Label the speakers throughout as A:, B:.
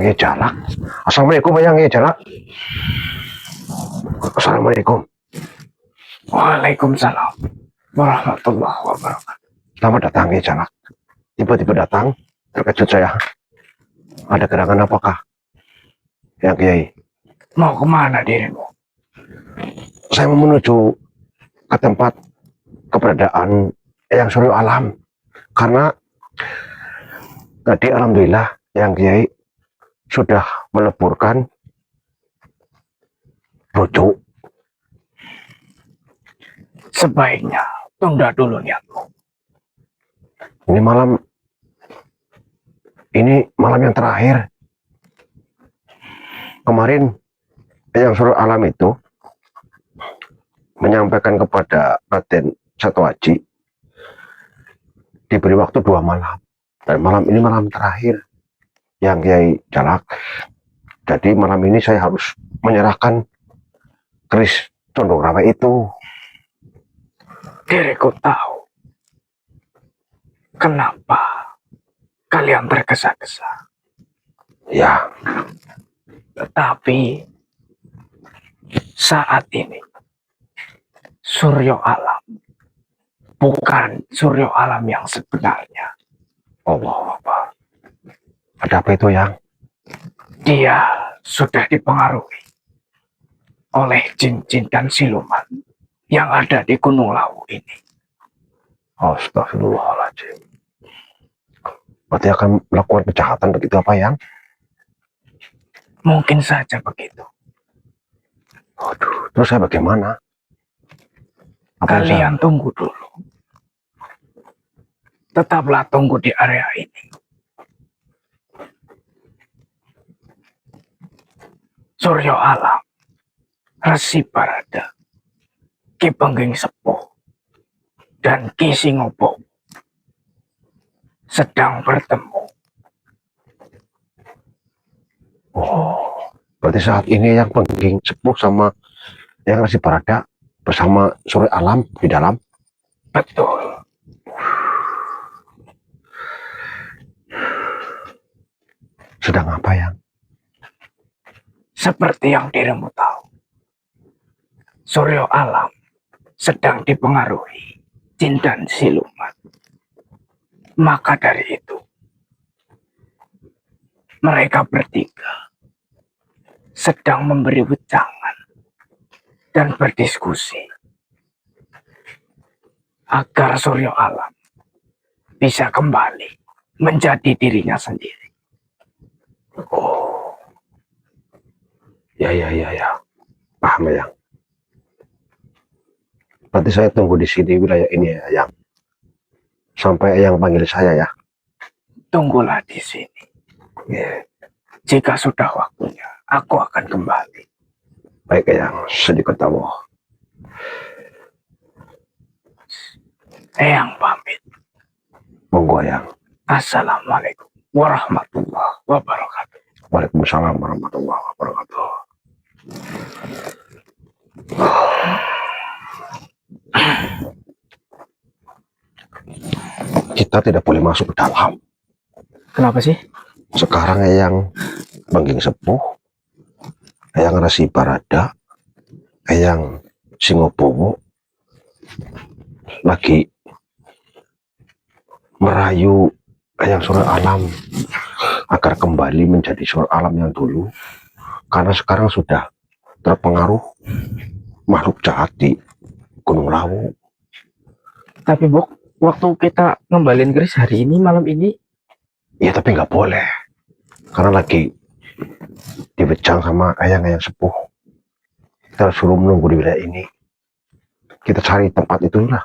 A: Yang Jalak. Assalamualaikum Yang Jalak. Assalamualaikum.
B: Waalaikumsalam warahmatullahi wabarakatuh.
A: Selamat datang Jalak. Tiba-tiba datang, terkejut saya. Ada gerangan apakah? Yang Kiai.
B: Mau kemana dirimu?
A: Saya mau menuju ke tempat keberadaan Eyang Suryo Alam. Karena tadi alhamdulillah Yang Kiai sudah meleburkan rujuk.
B: Sebaiknya tunda dulu niatmu.
A: Ini malam yang terakhir. Kemarin Eyang Suryo Alam itu menyampaikan kepada Raden Satuaji diberi waktu 2 malam. Dan malam ini malam terakhir Yang Kiai Jalak. Jadi malam ini saya harus menyerahkan keris Condong Rawa itu.
B: Diriku tahu kenapa kalian tergesa-gesa.
A: Ya.
B: Tetapi saat ini Suryo Alam bukan Suryo Alam yang sebenarnya.
A: Allah Akbar. Ada apa itu Yang?
B: Dia sudah dipengaruhi oleh jin-jin dan siluman yang ada di Gunung Lawu ini.
A: Astagfirullahaladzim. Berarti akan melakukan kejahatan begitu apa Yang?
B: Mungkin saja begitu.
A: Waduh, terus saya bagaimana?
B: Kalian tunggu dulu. Tetaplah tunggu di area ini. Suryo Alam, Resi Barada, Ki Pengging Sepuh, dan Ki Singopo sedang bertemu.
A: Oh, berarti saat ini Yang Pengging Sepuh sama Yang Resi Barada bersama Suryo Alam di dalam.
B: Betul.
A: Sedang apa Yang?
B: Seperti yang dirimu tahu, Suryo Alam sedang dipengaruhi jin dan siluman. Maka dari itu, mereka bertiga sedang memberi wejangan dan berdiskusi agar Suryo Alam bisa kembali menjadi dirinya sendiri.
A: Oh. Ya. Paham Yang. Berarti saya tunggu di sini wilayah ini ya Yang. Sampai Yang panggil saya ya.
B: Tunggulah di sini.
A: Yeah.
B: Jika sudah waktunya, aku akan kembali.
A: Baik Yang, sedikit tahu.
B: Eyang pamit.
A: Monggo Yang.
B: Assalamualaikum warahmatullahi wabarakatuh.
A: Waalaikumsalam warahmatullahi wabarakatuh. Kita tidak boleh masuk ke dalam.
B: Kenapa sih?
A: Sekarang Eyang Pengging Sepuh, Eyang Resi Barada, Eyang Singobowo lagi merayu Eyang Suryo Alam agar kembali menjadi Suryo Alam yang dulu, karena sekarang sudah terpengaruh makhluk jahat di Gunung Lawu.
B: Tapi Bok, waktu kita ngembalin keris hari ini, malam ini.
A: Ya tapi nggak boleh, karena lagi diwejang sama Eyang Sepuh. Kita suruh menunggu di wilayah ini. Kita cari tempat itu lah.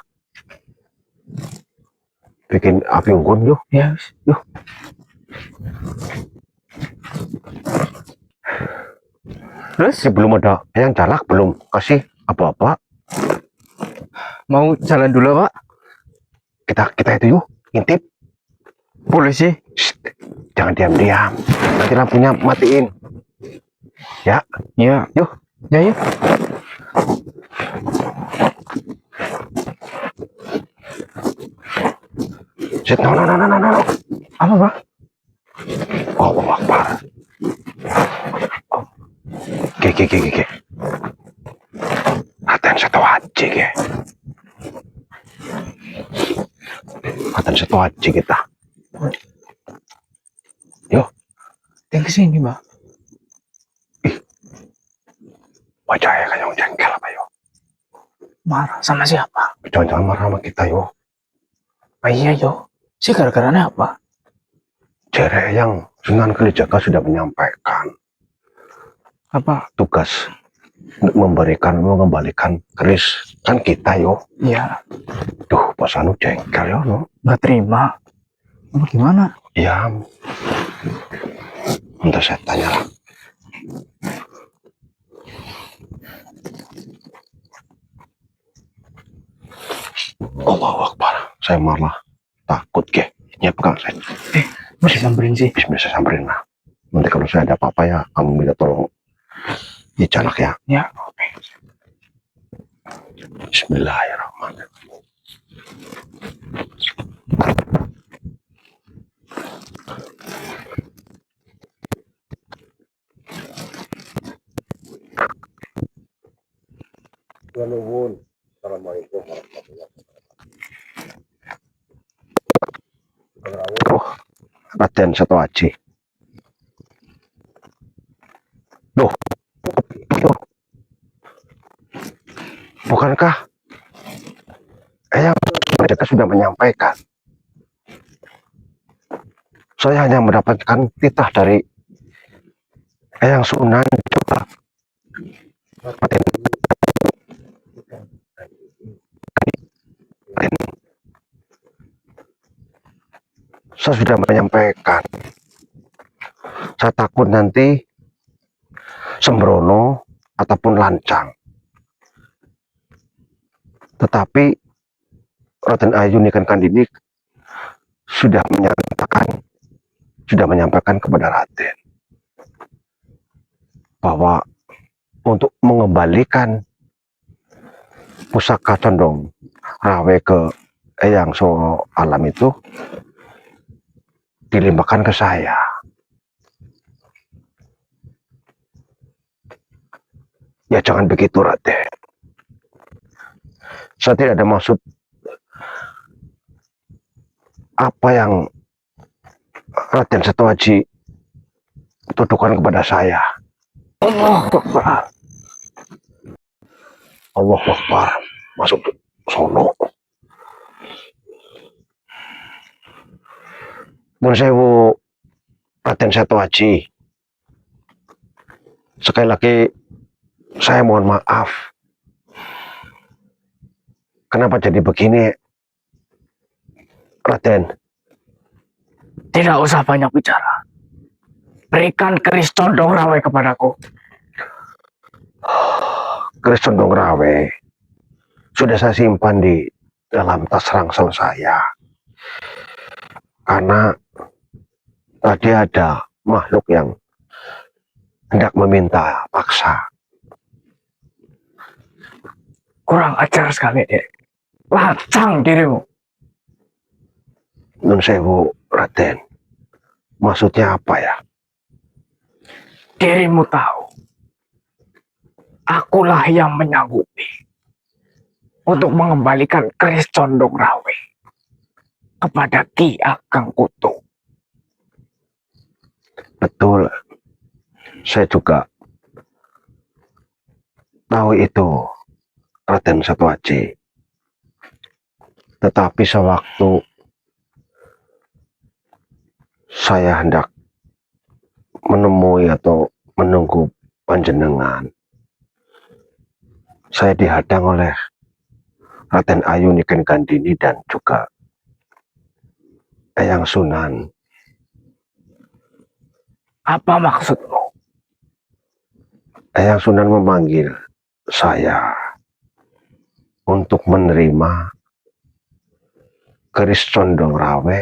A: Bikin api unggun yuk.
B: Ya, yuk. Terus?
A: Belum ada Eyang Jalak, belum kasih apa-apa.
B: Mau jalan dulu Pak?
A: Kita itu yuk, ngintip.
B: Boleh sih.
A: Jangan diam-diam. Nanti lampunya matiin. Ya.
B: Ya.
A: Yuk.
B: Ya yuk.
A: No.
B: Apa Pak?
A: Allahu Akbar. Ge. Raden Setoaji ge. Raden Setoaji kita. Yo,
B: Yang kesini, Mbak.
A: wajahnya kayak yang jengkel apa yo?
B: Marah sama siapa?
A: Jangan-jangan marah sama kita yo.
B: Oh iya, yo. Si gara-garanya apa?
A: Jere yang Sunan Kalijaga sudah menyampaikan
B: Apa?
A: tugas untuk mengembalikan keris kan kita yo.
B: Iya,
A: Duh, Pak Sanu jengkel yo no.
B: nggak terima. Apa gimana?
A: Ya, entah saya tanya lah. Allahu Akbar, saya malah takut ke. Nyiapkan saya.
B: Masih samperin sih.
A: Bismillah saya samperin lah. Nanti kalau saya ada apa-apa ya, kamu minta tolong dicanak ya.
B: Ya, oke.
A: Bismillahirrahmanirrahim. Assalamualaikum warahmatullahi wabarakatuh. Oh, Raden Setoaji. Loh, bukankah Eyang mereka sudah menyampaikan? Saya hanya mendapatkan titah dari Eyang Sunan juga. Saya sudah menyampaikan. Saya takut nanti sembrono ataupun lancang. Tetapi Raden Ayu Niken Kandini sudah menyampaikan kepada Raden bahwa untuk mengembalikan pusaka Condong Rawe ke Eyang So Alam itu dilimpahkan ke saya. Ya jangan begitu Raden. Saya tidak ada maksud apa yang Raden Setoaji tuduhkan kepada saya.
B: Allah Akbar.
A: Allah Akbar. Masuk sono. Nun sewu Raden Setoaji. Sekali lagi saya mohon maaf. Kenapa jadi begini, Raden?
B: Tidak usah banyak bicara. Berikan keris Condong Rawe kepadaku.
A: Keris Condong Rawe sudah saya simpan di dalam tas ransel saya. Karena tadi ada makhluk yang hendak meminta paksa.
B: Kurang ajar sekali, Dek. Lancang dirimu.
A: Nun sewu, Raden. Maksudnya apa ya?
B: Dirimu tahu. Akulah yang menyanggupi untuk mengembalikan keris Condong Rawe kepada Ki Ageng Kutu.
A: Betul. Saya juga tahu itu, Raden Setoaji. Tetapi sewaktu saya hendak menemui atau menunggu panjenengan, saya dihadang oleh Raden Ayu Niken Kandini dan juga Eyang Sunan.
B: Apa maksudmu?
A: Eyang Sunan memanggil saya untuk menerima keris Condong Rawe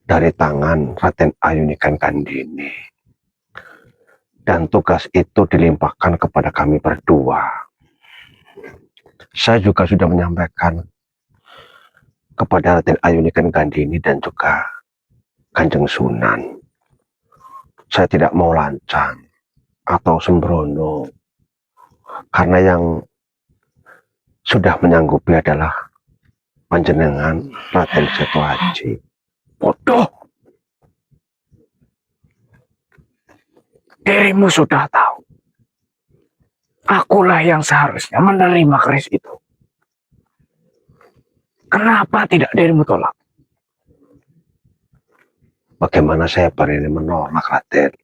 A: dari tangan Raden Ayu Niken Kandini. Dan tugas itu dilimpahkan kepada kami berdua. Saya juga sudah menyampaikan kepada Raden Ayu Niken Kandini dan juga Kanjeng Sunan. Saya tidak mau lancang. atau sembrono, karena yang sudah menyanggupi adalah panjenengan Raden Setoaji.
B: Bodoh. Dirimu sudah tahu. Akulah yang seharusnya menerima keris itu. Kenapa tidak dirimu tolak?
A: Bagaimana saya berani menolak, Raden?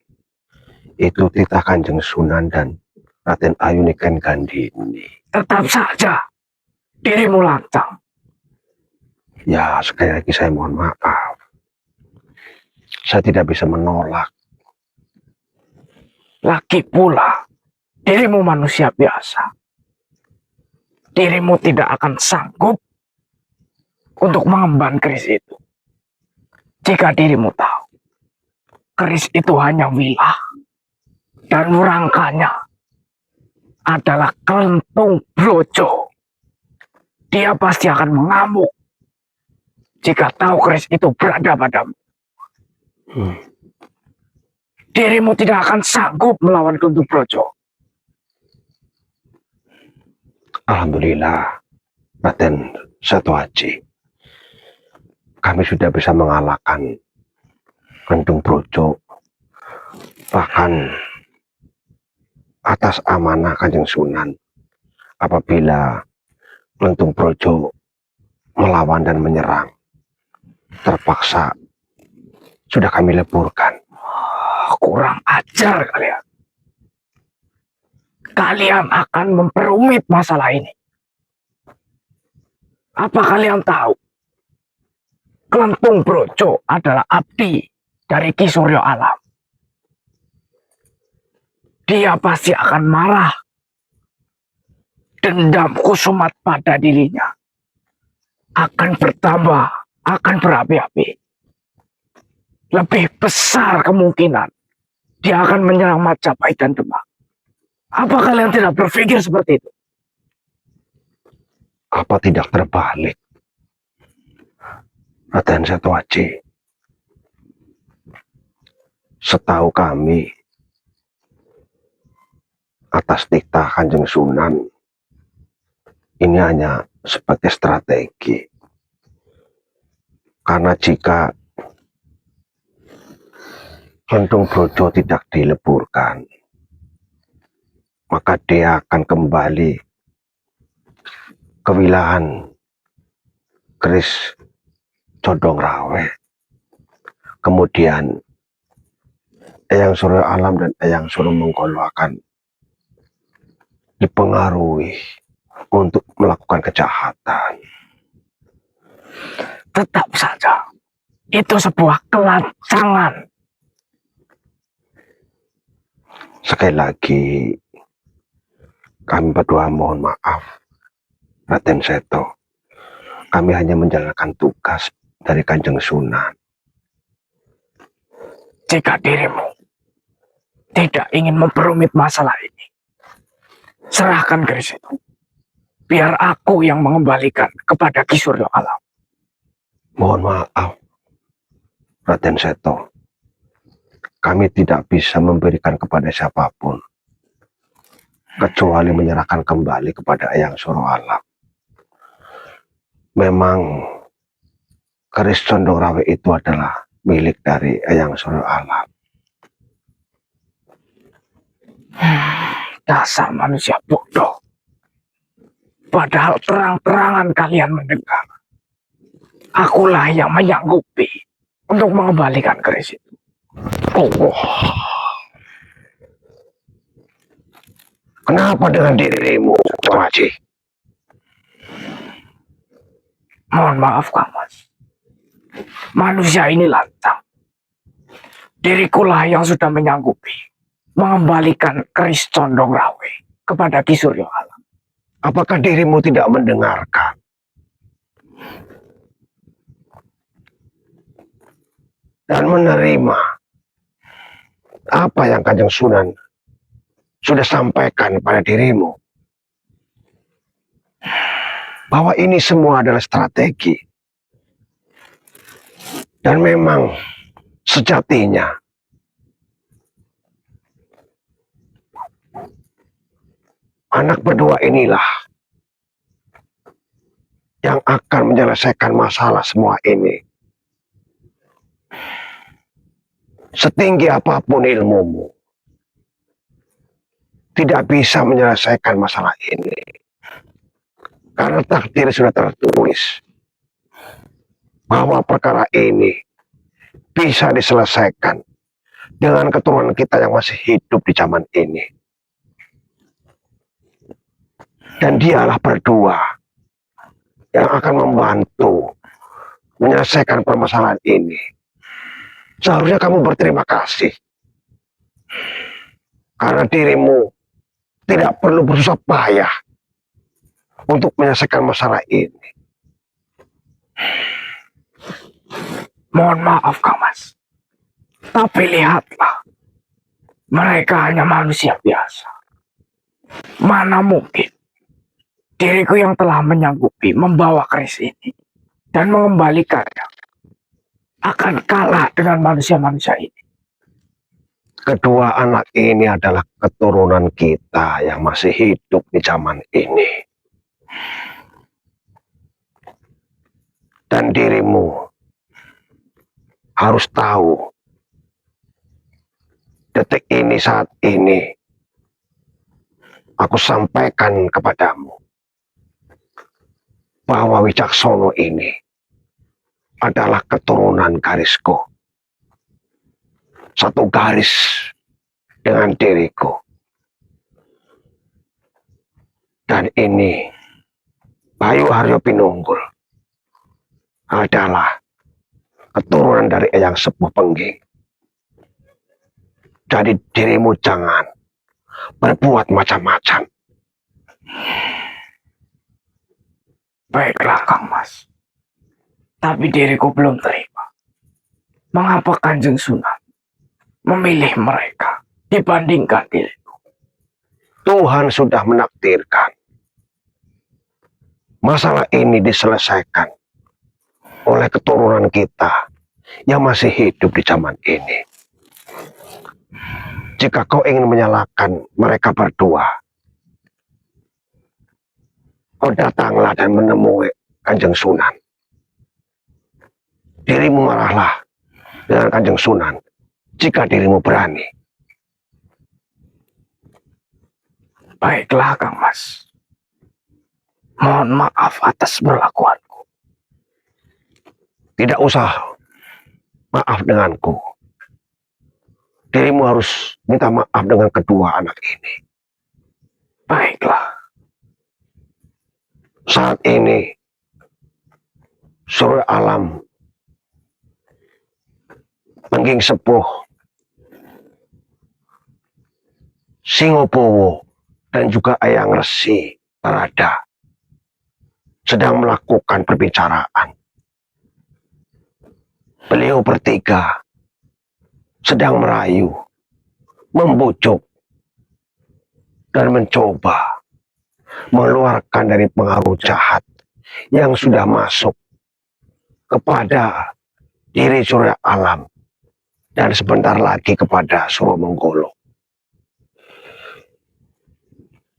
A: Itu titah Kanjeng Sunan dan Raden Ayuniken Gandini.
B: Tetap saja dirimu lancang.
A: Ya, sekali lagi saya mohon maaf. Saya tidak bisa menolak.
B: Lagi pula, dirimu manusia biasa. Dirimu tidak akan sanggup untuk mengemban keris itu. Jika dirimu tahu, keris itu hanya wilah dan rangkanya adalah kelentung brojo. Dia pasti akan mengamuk jika tahu keris itu berada padamu. Dirimu tidak akan sanggup melawan kelentung brojo.
A: Alhamdulillah, Raden Setoaji, kami sudah bisa mengalahkan Kendung Brojo, bahkan atas amanah Kanjeng Sunan. Apabila Kendung Brojo melawan dan menyerang, terpaksa sudah kami leburkan.
B: Kurang ajar kalian. Kalian akan memperumit masalah ini. Apa kalian tahu? Kelentung Brojo adalah abdi dari Ki Suryo Alam. Dia pasti akan marah. Dendam kusumat pada dirinya akan bertambah, akan berapi-api. Lebih besar kemungkinan dia akan menyerang Majapahit dan Demak. Apa kalian tidak berpikir seperti itu?
A: Apa tidak terbalik, Raden Setoaji? Setahu kami, atas titah Kanjeng Sunan, ini hanya sebagai strategi. Karena jika Kendung Brojo tidak dileburkan, maka dia akan kembali ke wilahan keris Condong Rawe. Kemudian Eyang Suryo Alam dan Eyang Suryo Menggolo akan dipengaruhi untuk melakukan kejahatan.
B: Tetap saja, itu sebuah kelancangan.
A: Sekali lagi, kami berdua mohon maaf, Raden Seto. Kami hanya menjalankan tugas dari Kanjeng Sunan.
B: Jika dirimu tidak ingin memperumit masalah ini, serahkan keris itu. Biar aku yang mengembalikan kepada Ki Suryo Alam.
A: Mohon maaf, Raden Seto. Kami tidak bisa memberikan kepada siapapun, kecuali menyerahkan kembali kepada Eyang Suryo Alam. Memang keris Condong Rawe itu adalah milik dari Eyang Suryo Alam.
B: Dasar manusia bodoh. Padahal terang-terangan kalian mendengar. Akulah yang menyanggupi untuk mengembalikan keris itu.
A: Kenapa dengan dirimu, Setoaji?
B: Mohon maaf, Kang Mas. Manusia ini lantang. Dirikulah yang sudah menyanggupi mengembalikan keris Condong Rawe kepada Ki Suryo Alam.
A: Apakah dirimu tidak mendengarkan? Dan menerima apa yang Kanjeng Sunan sudah sampaikan pada dirimu? Bahwa ini semua adalah strategi. Dan memang sejatinya Anak berdua inilah yang akan menyelesaikan masalah semua ini. Setinggi apapun ilmumu, tidak bisa menyelesaikan masalah ini. Karena takdir sudah tertulis bahwa perkara ini bisa diselesaikan dengan keturunan kita yang masih hidup di zaman ini. Dan dialah berdua yang akan membantu menyelesaikan permasalahan ini. Seharusnya kamu berterima kasih karena dirimu tidak perlu bersusah payah untuk menyelesaikan masalah ini.
B: Mohon maaf, Kang Mas. Tapi lihatlah, mereka hanya manusia biasa. Mana mungkin diriku yang telah menyanggupi membawa keris ini dan mengembalikannya akan kalah dengan manusia-manusia ini.
A: Kedua anak ini adalah keturunan kita yang masih hidup di zaman ini. Dan dirimu harus tahu, detik ini, saat ini, aku sampaikan kepadamu bahwa Wicaksono ini adalah keturunan garisku. Satu garis dengan diriku. Dan ini Bayu Haryo Pinunggul adalah keturunan dari Eyang Sepuh Pengging. Jadi dirimu jangan berbuat macam-macam.
B: Baiklah, Kang Mas. Tapi diriku belum terima. Mengapa Kanjeng Sunan memilih mereka dibandingkan diriku?
A: Tuhan sudah menakdirkan masalah ini diselesaikan oleh keturunan kita yang masih hidup di zaman ini. Jika kau ingin menyalahkan mereka berdua, kau datanglah dan menemui Kanjeng Sunan. Dirimu marahlah dengan Kanjeng Sunan jika dirimu berani.
B: Baiklah, Kang Mas. Mohon maaf atas perlakuanku.
A: Tidak usah maaf denganku. Dirimu harus minta maaf dengan kedua anak ini.
B: Baiklah.
A: Saat ini Surya Alam, Pengging Sepuh, Singobowo, dan juga Eyang Resi Barada sedang melakukan perbicaraan. Beliau bertiga sedang merayu, membujuk, dan mencoba mengeluarkan dari pengaruh jahat yang sudah masuk kepada diri Surya Alam dan sebentar lagi kepada Suro Menggolo.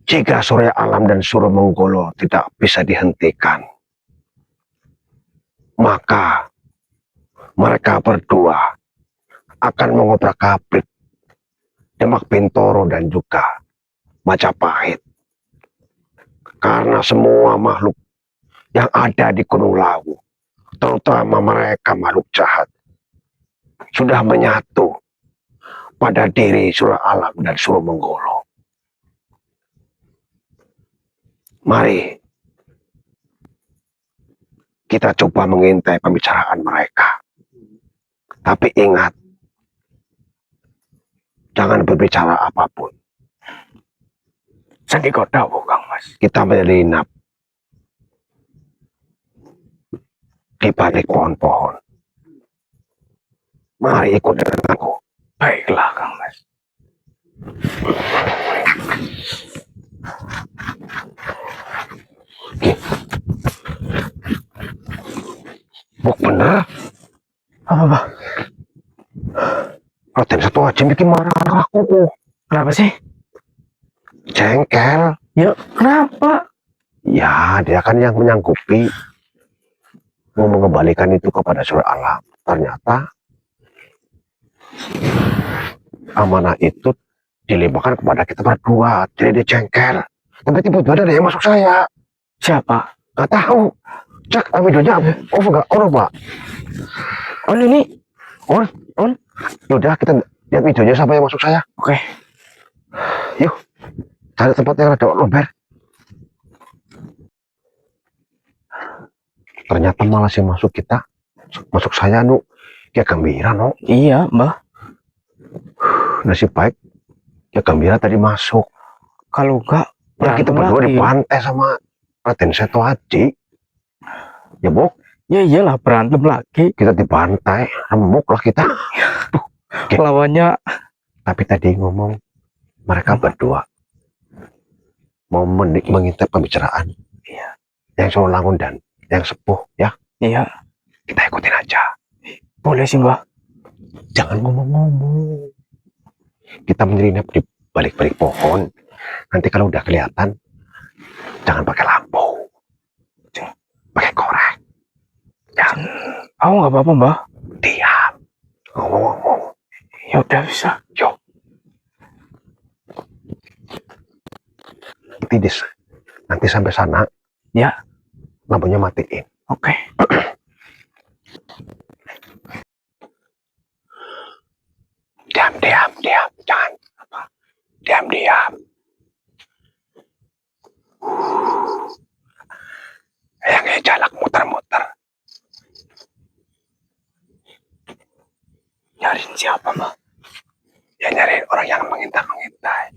A: Jika Surya Alam dan Suro Menggolo tidak bisa dihentikan, maka mereka berdua akan mengobrak-abrik Demak Bintoro dan juga Majapahit. Karena semua makhluk yang ada di Gunung Lawu, terutama mereka makhluk jahat, sudah menyatu pada diri Surya Alam dan Suro Menggolo. Mari kita coba mengintai pembicaraan mereka. Tapi ingat, jangan berbicara apapun.
B: Sandiko tahu, Kang Mas.
A: Kita menyelinap di balik pohon-pohon. Mari ikut denganku.
B: Baiklah, Kang Mas.
A: Buk bener.
B: Apa, Pak?
A: Raden Satu Aji bikin marah aku.
B: Kenapa sih?
A: Jengkel.
B: Ya, kenapa?
A: Ya, dia kan yang menyanggupi mau mengembalikan itu kepada surga alam. Ternyata amanah itu dilimpahkan kepada kita berdua. Jadi dia jengkel. Tapi tiba-tiba ada yang masuk saya.
B: Siapa?
A: Nggak tahu. Cek videonya off nggak? On pak?
B: Oh ini.
A: On? On? Yaudah kita lihat videonya siapa yang masuk saya.
B: Oke.
A: Yuk. Cari tempat yang ada lomber. Ternyata malah sih masuk kita. Masuk saya nu. Ya gembira no.
B: Iya, Mbah.
A: Nasib baik. Ya gembira tadi masuk.
B: Kalau enggak,
A: Ya kita berdua dipantai sama Raden Seto Adi. Ya Bok.
B: Ya iyalah, berantem lagi.
A: Kita dibantai, remuk lah kita.
B: Lawannya.
A: Tapi tadi ngomong mereka berdua mau mengintai pembicaraan.
B: Iya.
A: Yang Solo Langun dan yang sepuh ya.
B: Iya.
A: Kita ikutin aja.
B: Boleh sih, Mbah.
A: Jangan ngomong-ngomong. Kita menyelinap di balik-balik pohon. Nanti kalau udah kelihatan, jangan pakai lampu. Pakai korek. Ya.
B: Oh, nggak apa-apa, Mbah.
A: Diam. Ngomong-ngomong.
B: Ya udah bisa.
A: Yuk. Nanti sampai sana.
B: Ya.
A: Lampunya matiin.
B: Oke.
A: Diam. Jangan apa. Diam. Yang jalak muter-muter.
B: Nyariin siapa, Mbah?
A: Ya nyariin orang yang mengintai.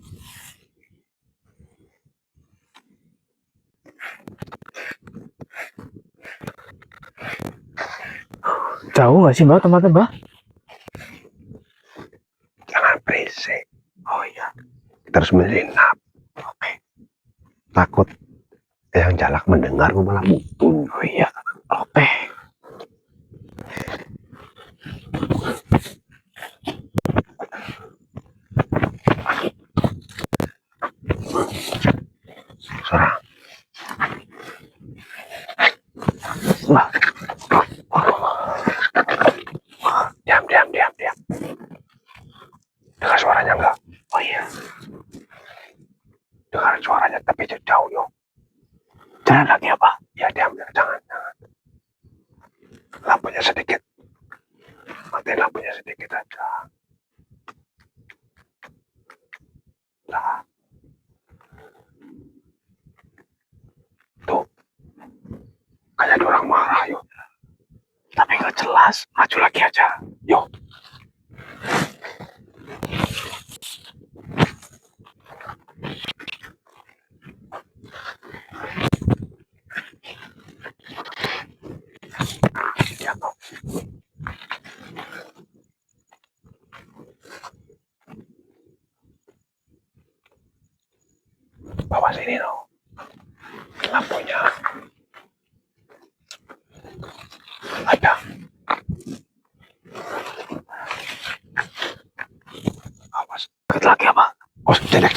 B: Jauh nggak sih, Mbah, tempatnya, Mbah?
A: Jangan berisik.
B: Oh iya.
A: Kita harus menyelinap.
B: Oke.
A: Takut yang jalak mendengar malah mutun.
B: Oh iya. Oke.
A: Suara.
B: Mbah.
A: Diam. Dengar suaranya enggak?
B: Oh iya.
A: Dengar suaranya tapi jauh yuk.
B: Jangan lagi apa?
A: Ya diam. Jangan. Lampunya sedikit. Matiin lampunya sedikit aja. Nah. Tuh. Kayak ada orang marah yuk.
B: Tapi nggak jelas. Maju lagi aja.
A: Yuk. Ya, no. Bawa sini no. Lampunya. Ada. Awas.
B: Deket lagi apa?
A: Oh, jelek.